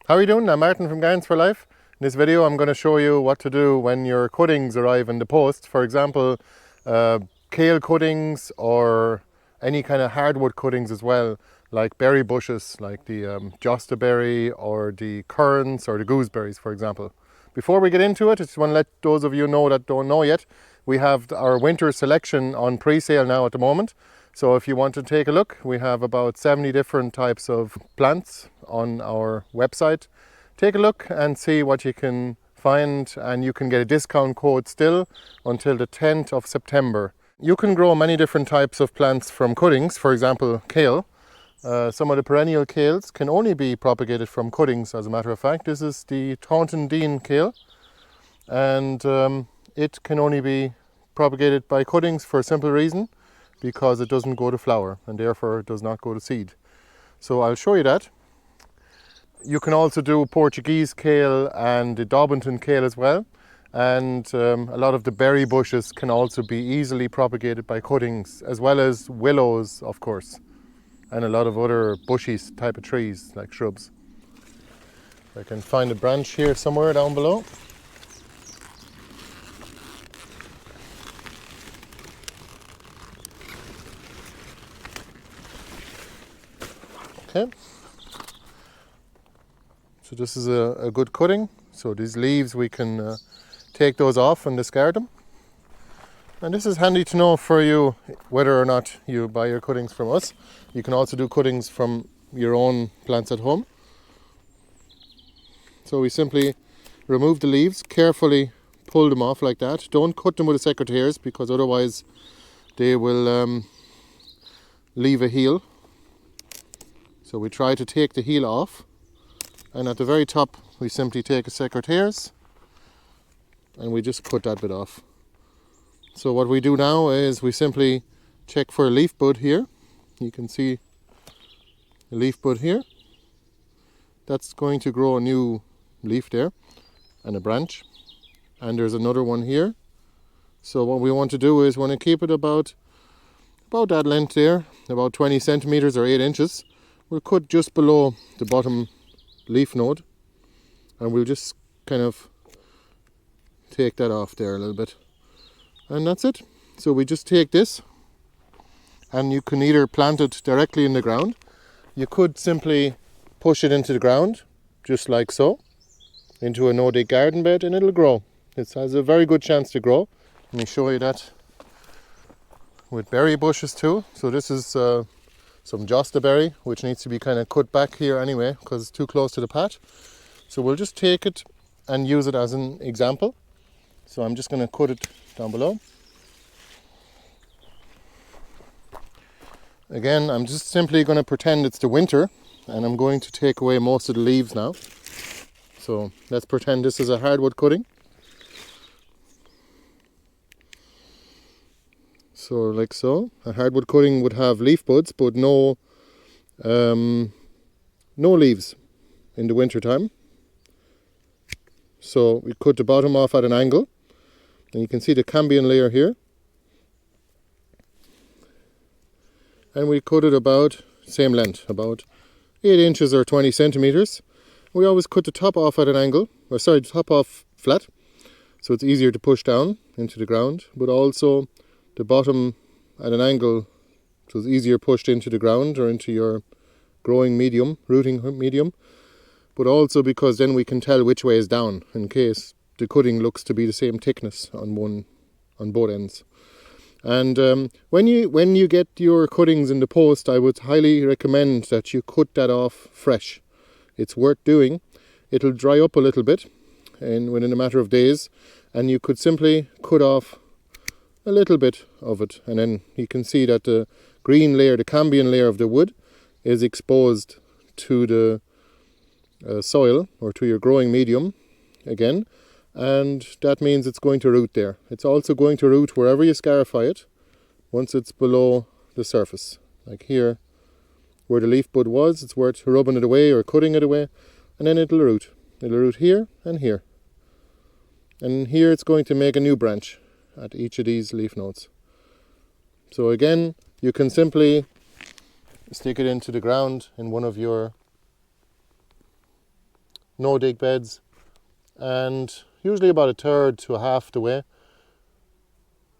How are you doing? I'm Martin from Gardens for Life. In this video I'm going to show you what to do when your cuttings arrive in the post. For example, kale cuttings or any kind of hardwood cuttings as well, like berry bushes, like the josta berry or the currants or the gooseberries, for example. Before we get into it, I just want to let those of you know that don't know yet, we have our winter selection on pre-sale now at the moment. So if you want to take a look, we have about 70 different types of plants on our website. Take a look and see what you can find, and you can get a discount code still until the 10th of September. You can grow many different types of plants from cuttings, for example kale. Some of the perennial kales can only be propagated from cuttings, as a matter of fact. This is the Taunton Dean kale, and it can only be propagated by cuttings for a simple reason, because it doesn't go to flower and therefore it does not go to seed. So I'll show you that. You can also do Portuguese kale and the Daubenton kale as well, and a lot of the berry bushes can also be easily propagated by cuttings, as well as willows, of course, and a lot of other bushy type of trees like shrubs. I can find a branch here somewhere down below. Okay, so this is a good cutting. So these leaves, we can take those off and discard them. And this is handy to know for you whether or not you buy your cuttings from us. You can also do cuttings from your own plants at home. So we simply remove the leaves, carefully pull them off like that. Don't cut them with the secateurs, because otherwise they will leave a heel. So we try to take the heel off, and at the very top we simply take a secateurs and we just cut that bit off. So what we do now is we simply check for a leaf bud here. You can see a leaf bud here. That's going to grow a new leaf there and a branch. And there's another one here. So what we want to do is want to keep it about that length there, about 20 centimeters or 8 inches. We'll cut just below the bottom leaf node, and we'll just kind of take that off there a little bit. And that's it. So we just take this, and you can either plant it directly in the ground. You could simply push it into the ground, just like so, into a no-dig garden bed, and it'll grow. It has a very good chance to grow. Let me show you that with berry bushes too. So this is some josta berry, which needs to be kind of cut back here anyway, because it's too close to the pat. So we'll just take it and use it as an example. So I'm just going to cut it down below. Again, I'm just simply going to pretend it's the winter, and I'm going to take away most of the leaves now. So let's pretend this is a hardwood cutting. So like so, a hardwood cutting would have leaf buds, but no leaves in the winter time. So we cut the bottom off at an angle, and you can see the cambium layer here. And we cut it about same length, about 8 inches or 20 centimeters. We always cut the top off at an angle, or sorry, the top off flat, so it's easier to push down into the ground, but also the bottom at an angle, so it's easier pushed into the ground or into your growing medium, rooting medium, but also because then we can tell which way is down in case the cutting looks to be the same thickness on both ends. And when you get your cuttings in the post, I would highly recommend that you cut that off fresh. It's worth doing. It'll dry up a little bit within a matter of days, and you could simply cut off a little bit of it, and then you can see that the green layer, the cambium layer of the wood, is exposed to the soil or to your growing medium again, and that means it's going to root there. It's also going to root wherever you scarify it once it's below the surface. Like here where the leaf bud was, it's worth rubbing it away or cutting it away, and then it'll root. It'll root here and here, and here it's going to make a new branch at each of these leaf nodes. So again, you can simply stick it into the ground in one of your no dig beds, and usually about a third to a half the way,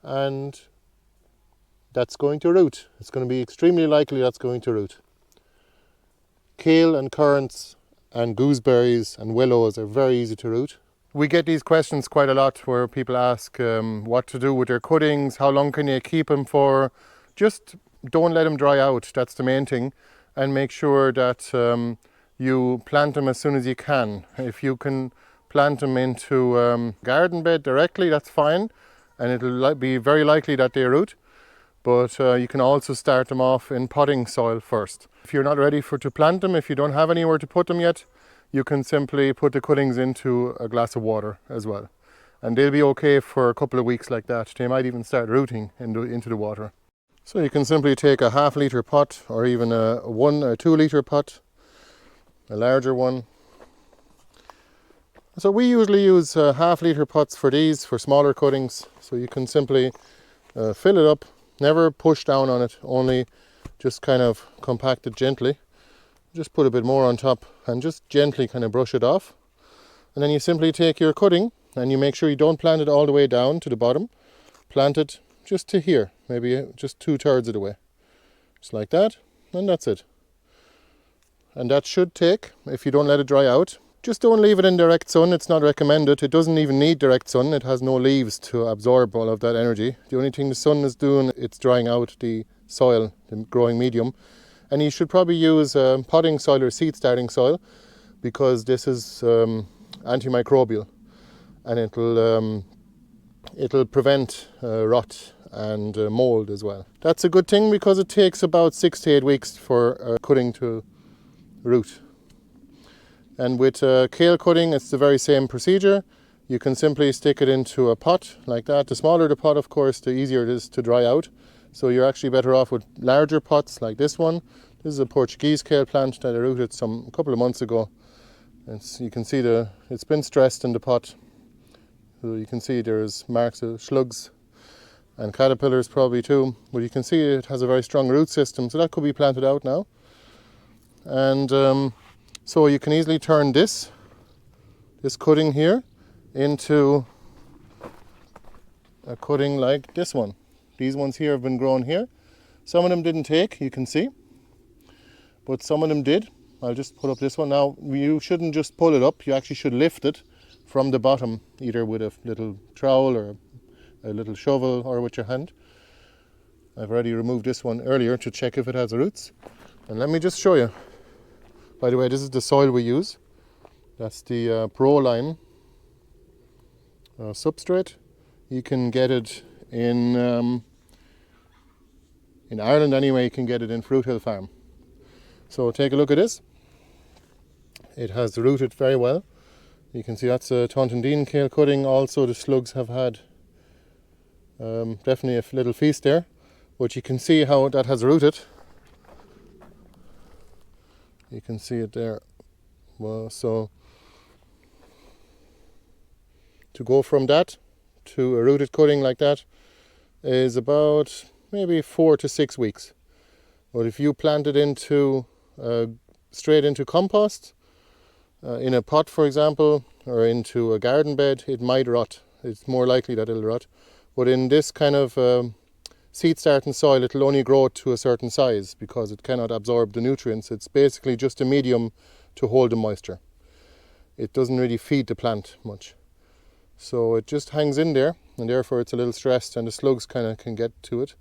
and that's going to root. It's going to be extremely likely that's going to root. Kale and currants and gooseberries and willows are very easy to root. We get these questions quite a lot where people ask what to do with their cuttings, how long can you keep them for. Just don't let them dry out, that's the main thing, and make sure that you plant them as soon as you can. If you can plant them into garden bed directly, that's fine, and it'll be very likely that they root. But you can also start them off in potting soil first. If you're not ready to plant them, if you don't have anywhere to put them yet, you can simply put the cuttings into a glass of water as well. And they'll be okay for a couple of weeks like that. They might even start rooting into the water. So you can simply take a half litre pot, or even a 1 or 2 litre pot, a larger one. So we usually use half litre pots for these, for smaller cuttings. So you can simply fill it up, never push down on it, only just kind of compact it gently. Just put a bit more on top and just gently kind of brush it off. And then you simply take your cutting and you make sure you don't plant it all the way down to the bottom. Plant it just to here, maybe just 2/3 of the way. Just like that, and that's it. And that should take, if you don't let it dry out, just don't leave it in direct sun. It's not recommended. It doesn't even need direct sun. It has no leaves to absorb all of that energy. The only thing the sun is doing, it's drying out the soil, the growing medium. And you should probably use potting soil or seed starting soil, because this is antimicrobial, and it'll prevent rot and mold as well. That's a good thing, because it takes about 6 to 8 weeks for a cutting to root. And with kale cutting, it's the very same procedure. You can simply stick it into a pot like that. The smaller the pot, of course, the easier it is to dry out. So you're actually better off with larger pots like this one. This is a Portuguese kale plant that I rooted a couple of months ago. You can see it's been stressed in the pot. So you can see there's marks of slugs and caterpillars probably too. But you can see it has a very strong root system, so that could be planted out now. And so you can easily turn this cutting here into a cutting like this one. These ones here have been grown here. Some of them didn't take, you can see, but some of them did. I'll just put up this one. Now, you shouldn't just pull it up, you actually should lift it from the bottom, either with a little trowel or a little shovel or with your hand. I've already removed this one earlier to check if it has roots. And let me just show you. By the way, this is the soil we use. That's the Pro-Lime substrate. You can get it in Ireland anyway. You can get it in Fruit Hill Farm. So take a look at this. It has rooted very well. You can see that's a Tontandine kale cutting. Also, the slugs have had definitely a little feast there. But you can see how that has rooted. You can see it there. Well, so to go from that to a rooted cutting like that is about maybe 4 to 6 weeks. But if you plant it into straight into compost, in a pot for example, or into a garden bed, it might rot. It's more likely that it'll rot. But in this kind of seed starting soil, it'll only grow to a certain size because it cannot absorb the nutrients. It's basically just a medium to hold the moisture. It doesn't really feed the plant much. So it just hangs in there, and therefore it's a little stressed and the slugs kind of can get to it.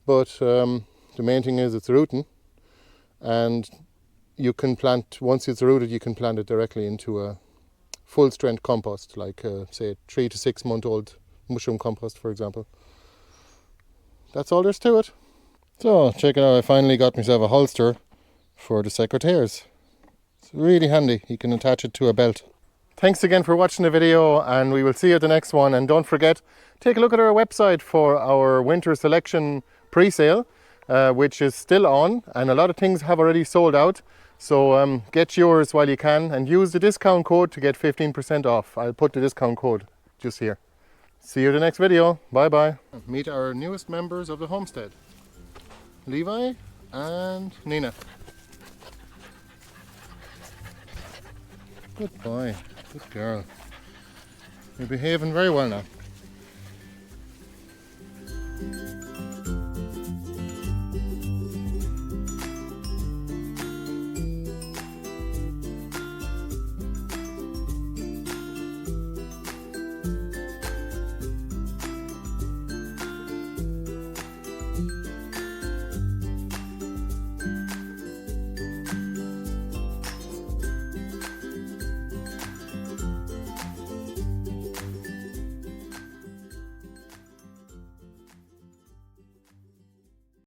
But the main thing is it's rooting, and you can plant, once it's rooted, you can plant it directly into a full strength compost, like say 3 to 6 month old mushroom compost, for example. That's all there's to it. So check it out, I finally got myself a holster for the secateurs. It's really handy, you can attach it to a belt. Thanks again for watching the video, and we will see you at the next one. And don't forget, take a look at our website for our winter selection pre-sale, which is still on, and a lot of things have already sold out. So get yours while you can, and use the discount code to get 15% off. I'll put the discount code just here. See you in the next video. Bye bye. Meet our newest members of the homestead, Levi and Nina. Good boy. Good girl. You're behaving very well now.